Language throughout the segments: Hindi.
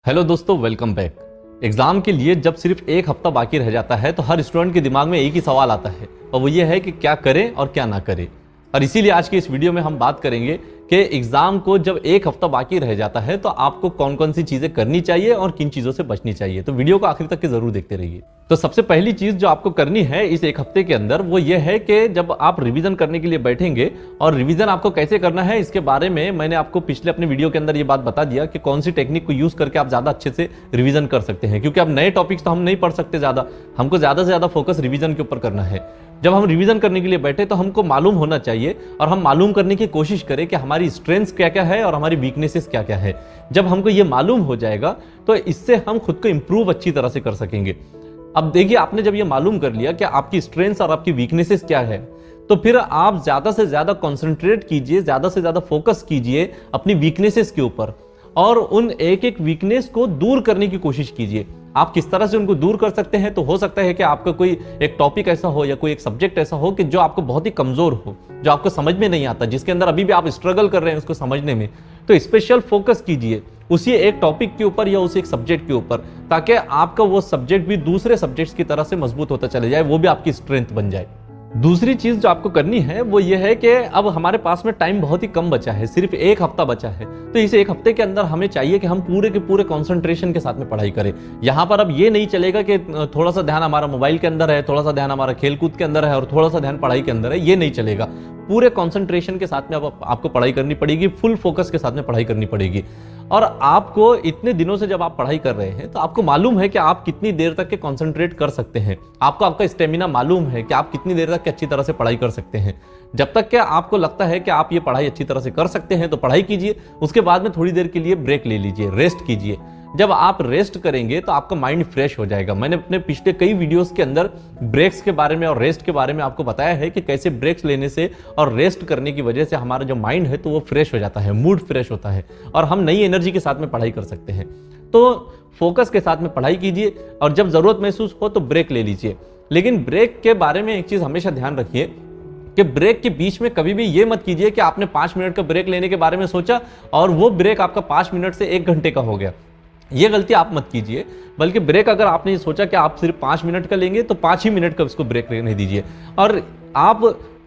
हेलो दोस्तों, वेलकम बैक। एग्जाम के लिए जब सिर्फ एक हफ्ता बाकी रह जाता है तो हर स्टूडेंट के दिमाग में एक ही सवाल आता है और वो ये है कि क्या करें और क्या ना करें। और इसीलिए आज की इस वीडियो में हम बात करेंगे कि एग्जाम को जब एक हफ्ता बाकी रह जाता है तो आपको कौन कौन सी चीजें करनी चाहिए और किन चीजों से बचनी चाहिए। तो वीडियो को आखिर तक के जरूर देखते रहिए। तो सबसे पहली चीज जो आपको करनी है इस एक हफ्ते के अंदर वो ये है कि जब आप रिवीजन करने के लिए बैठेंगे, और रिवीजन आपको कैसे करना है इसके बारे में मैंने आपको पिछले अपने वीडियो के अंदर ये बात बता दिया कि कौन सी टेक्निक को यूज करके आप ज्यादा अच्छे से रिवीजन कर सकते हैं। क्योंकि अब नए टॉपिक्स तो हम नहीं पढ़ सकते, हमको ज्यादा से ज्यादा फोकस रिवीजन के ऊपर करना है। जब हम रिवीजन करने के लिए बैठे तो हमको मालूम होना चाहिए और हम मालूम करने की कोशिश करें कि हमारी स्ट्रेंथ्स क्या क्या है और हमारी वीकनेसेस क्या क्या है। जब हमको ये मालूम हो जाएगा तो इससे हम खुद को इंप्रूव अच्छी तरह से कर सकेंगे। अब देखिए, आपने जब ये मालूम कर लिया कि आपकी स्ट्रेंथ्स और आपकी वीकनेसेस क्या है, तो फिर आप ज्यादा से ज्यादा कंसंट्रेट कीजिए, ज्यादा से ज्यादा फोकस कीजिए अपनी वीकनेसेस के ऊपर और उन एक एक वीकनेस को दूर करने की कोशिश कीजिए। आप किस तरह से उनको दूर कर सकते हैं, तो हो सकता है कि आपका कोई एक टॉपिक ऐसा हो या कोई एक सब्जेक्ट ऐसा हो कि जो आपको बहुत ही कमजोर हो, जो आपको समझ में नहीं आता, जिसके अंदर अभी भी आप स्ट्रगल कर रहे हैं उसको समझने में। तो स्पेशल फोकस कीजिए उसी एक टॉपिक के ऊपर या उसी एक सब्जेक्ट के ऊपर, ताकि आपका वो सब्जेक्ट भी दूसरे सब्जेक्ट्स की तरह से मजबूत होता चले जाए, वो भी आपकी स्ट्रेंथ बन जाए। दूसरी चीज जो आपको करनी है वो ये है कि अब हमारे पास में टाइम बहुत ही कम बचा है, सिर्फ एक हफ्ता बचा है। तो इस एक हफ्ते के अंदर हमें चाहिए कि हम पूरे के पूरे कंसंट्रेशन के साथ में पढ़ाई करें। यहां पर अब ये नहीं चलेगा कि थोड़ा सा ध्यान हमारा मोबाइल के अंदर है, थोड़ा सा ध्यान हमारा खेलकूद के अंदर है और थोड़ा सा ध्यान पढ़ाई के अंदर है, ये नहीं चलेगा। पूरे कंसंट्रेशन के साथ में अब आपको पढ़ाई करनी पड़ेगी, फुल फोकस के साथ में पढ़ाई करनी पड़ेगी। और आपको इतने दिनों से जब आप पढ़ाई कर रहे हैं तो आपको मालूम है कि आप कितनी देर तक के कंसंट्रेट कर सकते हैं। आपको आपका स्टेमिना मालूम है कि आप कितनी देर तक अच्छी तरह से पढ़ाई कर सकते हैं। जब तक कि आपको लगता है कि आप ये पढ़ाई अच्छी तरह से कर सकते हैं तो पढ़ाई कीजिए। उसके बाद में थोड़ी देर के लिए ब्रेक ले लीजिए, रेस्ट कीजिए। जब आप रेस्ट करेंगे तो आपका माइंड फ्रेश हो जाएगा। मैंने अपने पिछले कई वीडियोस के अंदर ब्रेक्स के बारे में और रेस्ट के बारे में आपको बताया है कि कैसे ब्रेक्स लेने से और रेस्ट करने की वजह से हमारा जो माइंड है तो वो फ्रेश हो जाता है, मूड फ्रेश होता है और हम नई एनर्जी के साथ में पढ़ाई कर सकते हैं। तो फोकस के साथ में पढ़ाई कीजिए और जब जरूरत महसूस हो तो ब्रेक ले लीजिए। लेकिन ब्रेक के बारे में एक चीज हमेशा ध्यान रखिए कि ब्रेक के बीच में कभी भी ये मत कीजिए कि आपने 5 मिनट का ब्रेक लेने के बारे में सोचा और वो ब्रेक आपका 5 मिनट से 1 घंटे का हो गया। ये गलती आप मत कीजिए, बल्कि ब्रेक अगर आपने ये सोचा कि आप सिर्फ 5 मिनट का लेंगे तो 5 ही मिनट का उसको ब्रेक लेने दीजिए। और आप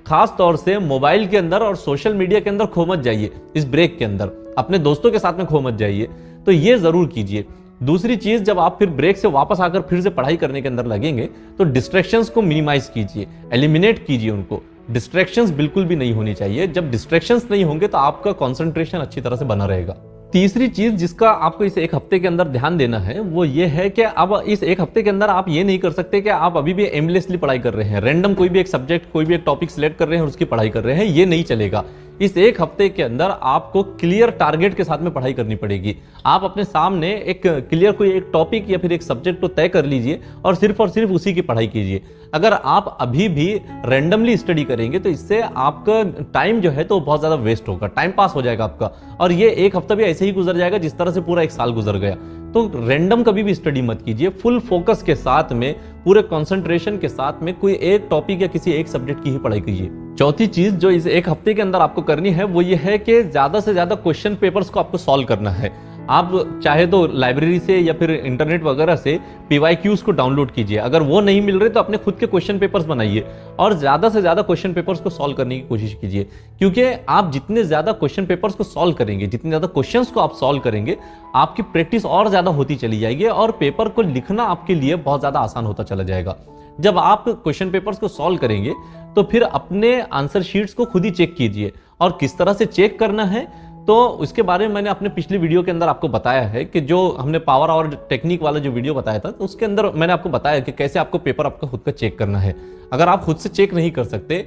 खास तौर से मोबाइल के अंदर और सोशल मीडिया के अंदर खो मत जाइए। इस ब्रेक के अंदर अपने दोस्तों के साथ में खो मत जाइए, तो ये जरूर कीजिए। दूसरी चीज, जब आप फिर ब्रेक से वापस आकर फिर से पढ़ाई करने के अंदर लगेंगे तो डिस्ट्रैक्शंस को मिनिमाइज कीजिए, एलिमिनेट कीजिए उनको। डिस्ट्रैक्शंस बिल्कुल भी नहीं होनी चाहिए। जब डिस्ट्रैक्शंस नहीं होंगे तो आपका कंसंट्रेशन अच्छी तरह से बना रहेगा। तीसरी चीज जिसका आपको इस एक हफ्ते के अंदर ध्यान देना है वो ये है कि अब इस एक हफ्ते के अंदर आप ये नहीं कर सकते कि आप अभी भी एमलेसली पढ़ाई कर रहे हैं, रैंडम कोई भी एक सब्जेक्ट, कोई भी एक टॉपिक सिलेक्ट कर रहे हैं और उसकी पढ़ाई कर रहे हैं, ये नहीं चलेगा। इस एक हफ्ते के अंदर आपको क्लियर टारगेट के साथ में पढ़ाई करनी पड़ेगी। आप अपने सामने एक क्लियर कोई एक टॉपिक या फिर एक सब्जेक्ट को तय कर लीजिए और सिर्फ उसी की पढ़ाई कीजिए। अगर आप अभी भी रैंडमली स्टडी करेंगे तो इससे आपका टाइम जो है तो बहुत ज्यादा वेस्ट होगा, टाइम पास हो जाएगा आपका, और ये एक हफ्ता भी ऐसे ही गुजर जाएगा जिस तरह से पूरा एक साल गुजर गया। तो रैंडम कभी भी स्टडी मत कीजिए, फुल फोकस के साथ में, पूरे कंसंट्रेशन के साथ में कोई एक टॉपिक या किसी एक सब्जेक्ट की ही पढ़ाई कीजिए। चौथी चीज जो इस एक हफ्ते के अंदर आपको करनी है वो ये है कि ज्यादा से ज्यादा क्वेश्चन पेपर्स को आपको सॉल्व करना है। आप चाहे तो लाइब्रेरी से या फिर इंटरनेट वगैरह से PYQs को डाउनलोड कीजिए। अगर वो नहीं मिल रहे तो अपने खुद के क्वेश्चन पेपर्स बनाइए और ज्यादा से ज्यादा क्वेश्चन पेपर्स को सॉल्व करने की कोशिश कीजिए। क्योंकि आप जितने ज्यादा क्वेश्चन पेपर्स को सॉल्व करेंगे, जितने ज्यादा क्वेश्चंस को आप सॉल्व करेंगे, आपकी प्रैक्टिस और ज्यादा होती चली जाएगी और पेपर को लिखना आपके लिए बहुत ज्यादा आसान होता चला जाएगा। जब आप क्वेश्चन पेपर्स को सॉल्व करेंगे तो फिर अपने आंसर शीट्स को खुद ही चेक कीजिए। और किस तरह से चेक करना है तो उसके बारे में मैंने अपने पिछली वीडियो के अंदर आपको बताया है कि जो हमने पावर और टेक्निक वाला जो वीडियो बताया था तो उसके अंदर मैंने आपको बताया कि कैसे आपको पेपर आपका खुद का चेक करना है। अगर आप खुद से चेक नहीं कर सकते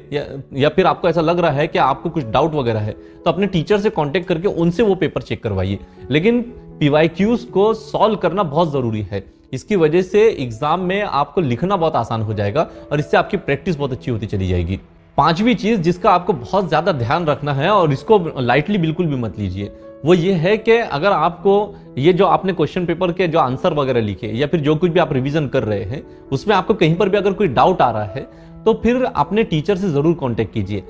या फिर आपको ऐसा लग रहा है कि आपको कुछ डाउट वगैरह है तो अपने टीचर से कांटेक्ट करके उनसे वो पेपर चेक करवाइए। लेकिन PYQs को सॉल्व करना बहुत जरूरी है। इसकी वजह से एग्जाम में आपको लिखना बहुत आसान हो जाएगा और इससे आपकी प्रैक्टिस बहुत अच्छी होती चली जाएगी। पांचवी चीज जिसका आपको बहुत ज्यादा ध्यान रखना है और इसको लाइटली बिल्कुल भी मत लीजिए, वो ये है कि अगर आपको ये जो आपने क्वेश्चन पेपर के जो आंसर वगैरह लिखे या फिर जो कुछ भी आप रिवीजन कर रहे हैं उसमें आपको कहीं पर भी अगर कोई डाउट आ रहा है तो फिर अपने टीचर से जरूर कांटेक्ट कीजिए,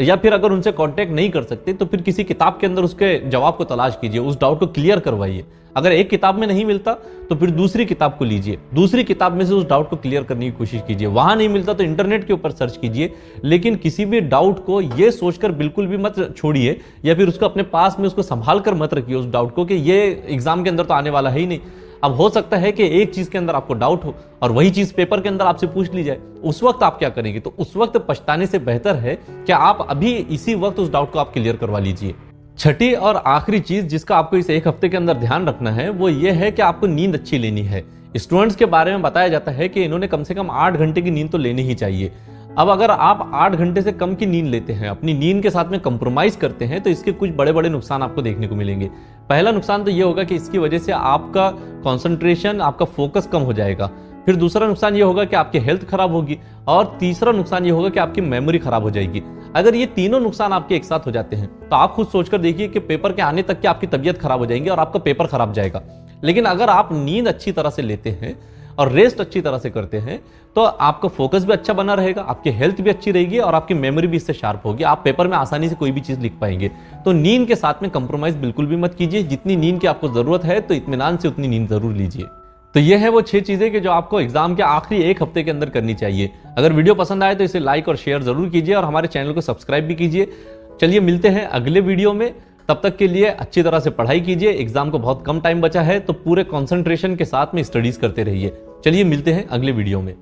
या फिर अगर उनसे कांटेक्ट नहीं कर सकते तो फिर किसी किताब के अंदर उसके जवाब को तलाश कीजिए, उस डाउट को क्लियर करवाइए। अगर एक किताब में नहीं मिलता तो फिर दूसरी किताब को लीजिए, दूसरी किताब में से उस डाउट को क्लियर करने की कोशिश कीजिए। वहां नहीं मिलता तो इंटरनेट के ऊपर सर्च कीजिए, लेकिन किसी भी डाउट को ये सोचकर बिल्कुल भी मत छोड़िए या फिर उसको अपने पास में उसको संभाल कर मत रखिए उस डाउट को कि ये एग्जाम के अंदर तो आने वाला है ही नहीं। अब हो सकता है कि एक चीज के अंदर आपको डाउट हो और वही चीज पेपर के अंदर आपसे पूछ ली जाए, उस वक्त आप क्या करेंगे? तो उस वक्त पछताने से बेहतर है कि आप अभी इसी वक्त उस डाउट को आप क्लियर करवा लीजिए। छठी और आखिरी चीज जिसका आपको इस एक हफ्ते के अंदर ध्यान रखना है वो ये है कि आपको नींद अच्छी लेनी है। स्टूडेंट्स के बारे में बताया जाता है कि इन्होंने कम से कम 8 घंटे की नींद तो लेनी ही चाहिए। अब अगर आप 8 घंटे से कम की नींद लेते हैं, अपनी नींद के साथ में कंप्रोमाइज करते हैं, तो इसके कुछ बड़े बड़े नुकसान आपको देखने को मिलेंगे। पहला नुकसान तो ये होगा कि इसकी वजह से आपका कंसंट्रेशन, आपका फोकस कम हो जाएगा। फिर दूसरा नुकसान ये होगा कि आपकी हेल्थ खराब होगी और तीसरा नुकसान ये होगा कि आपकी मेमोरी खराब हो जाएगी। अगर ये तीनों नुकसान आपके एक साथ हो जाते हैं तो आप खुद सोचकर देखिए कि पेपर के आने तक की आपकी तबीयत खराब हो जाएगी और आपका पेपर खराब जाएगा। लेकिन अगर आप नींद अच्छी तरह से लेते हैं और रेस्ट अच्छी तरह से करते हैं तो आपका फोकस भी अच्छा बना रहेगा, आपकी हेल्थ भी अच्छी रहेगी और आपकी मेमोरी भी इससे शार्प होगी। आप पेपर में आसानी से कोई भी चीज लिख पाएंगे। तो नींद के साथ में कंप्रोमाइज बिल्कुल भी मत कीजिए। जितनी नींद की आपको जरूरत है तो इत्मीनान से उतनी नींद जरूर लीजिए। तो ये है वो 6 चीजें कि जो आपको एग्जाम के आखिरी एक हफ्ते के अंदर करनी चाहिए। अगर वीडियो पसंद आए तो इसे लाइक और शेयर जरूर कीजिए और हमारे चैनल को सब्सक्राइब भी कीजिए। चलिए मिलते हैं अगले वीडियो में, तब तक के लिए अच्छी तरह से पढ़ाई कीजिए। एग्जाम को बहुत कम टाइम बचा है तो पूरे कंसंट्रेशन के साथ में स्टडीज करते रहिए। चलिए मिलते हैं अगले वीडियो में।